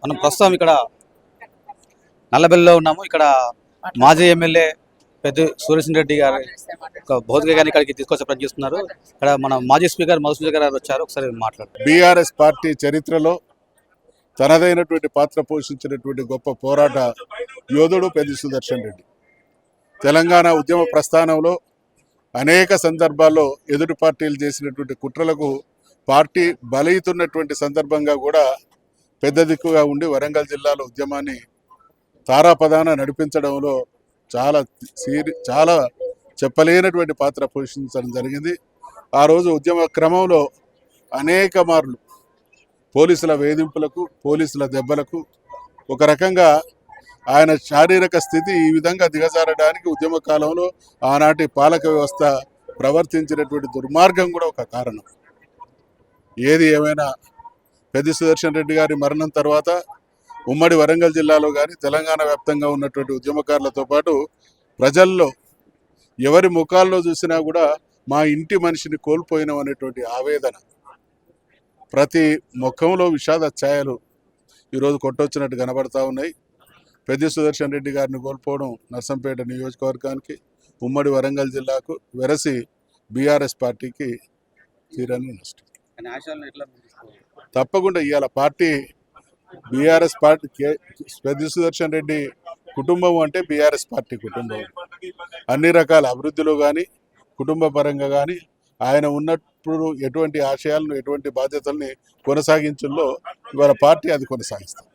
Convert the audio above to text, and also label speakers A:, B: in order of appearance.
A: మనం ప్రస్తుతం ఇక్కడ నల్లబెల్లిలో ఉన్నాము. ఇక్కడ మాజీ ఎమ్మెల్యే పెద్ద సూర్యసింహ రెడ్డి గారు ఒక భౌతికగాన్ని ఇక్కడికి తీసుకొచ్చే ప్రయత్నం చేస్తున్నారు. ఇక్కడ మన మాజీ స్పీకర్ మధుసూదన్ గారు వచ్చారు. ఒకసారి మాట్లాడారు.
B: బీఆర్ఎస్ పార్టీ చరిత్రలో తనదైనటువంటి పాత్ర పోషించినటువంటి గొప్ప పోరాట యోధుడు పెద్ది సుదర్శన్ రెడ్డి. తెలంగాణ ఉద్యమ ప్రస్థానంలో అనేక సందర్భాల్లో ఎదుటి పార్టీలు చేసినటువంటి కుట్రలకు పార్టీ బలవుతున్నటువంటి సందర్భంగా కూడా పెద్ద దిక్కుగా ఉండి వరంగల్ జిల్లాలో ఉద్యమాన్ని తారాపదాన నడిపించడంలో చాలా చెప్పలేనటువంటి పాత్ర పోషించడం జరిగింది. ఆ రోజు ఉద్యమ క్రమంలో అనేక మార్లు పోలీసుల వేధింపులకు, పోలీసుల దెబ్బలకు, ఒక రకంగా ఆయన శారీరక స్థితి ఈ విధంగా దిగజారడానికి ఉద్యమ కాలంలో ఆనాటి పాలక వ్యవస్థ ప్రవర్తించినటువంటి దుర్మార్గం కూడా ఒక కారణం. ఏది ఏమైనా పెద్ది సుదర్శన్ రెడ్డి గారి మరణం తర్వాత ఉమ్మడి వరంగల్ జిల్లాలో కానీ తెలంగాణ వ్యాప్తంగా ఉన్నటువంటి ఉద్యమకారులతో పాటు ప్రజల్లో ఎవరి ముఖాల్లో చూసినా కూడా మా ఇంటి మనిషిని కోల్పోయినాం అనేటువంటి ఆవేదన, ప్రతి ముఖంలో విషాద ఛాయలు ఈరోజు కొట్టొచ్చినట్టు కనబడతా ఉన్నాయి. పెద్ది సుదర్శన్ రెడ్డి గారిని కోల్పోవడం నర్సంపేట నియోజకవర్గానికి, ఉమ్మడి వరంగల్ జిల్లాకు, వెరసి బీఆర్ఎస్ పార్టీకి తీరని నష్టం. తప్పకుండా ఇవాళ party BRS party Peddi Sudarshan Reddy కుటుంబం అంటే బీఆర్ఎస్ పార్టీ కుటుంబం. అన్ని రకాల అభివృద్ధిలో కానీ, కుటుంబ పరంగా కానీ ఆయన ఉన్నప్పుడు ఎటువంటి ఆశయాలను, ఎటువంటి బాధ్యతల్ని కొనసాగించుల్లో ఇవాళ పార్టీ అది కొనసాగిస్తుంది.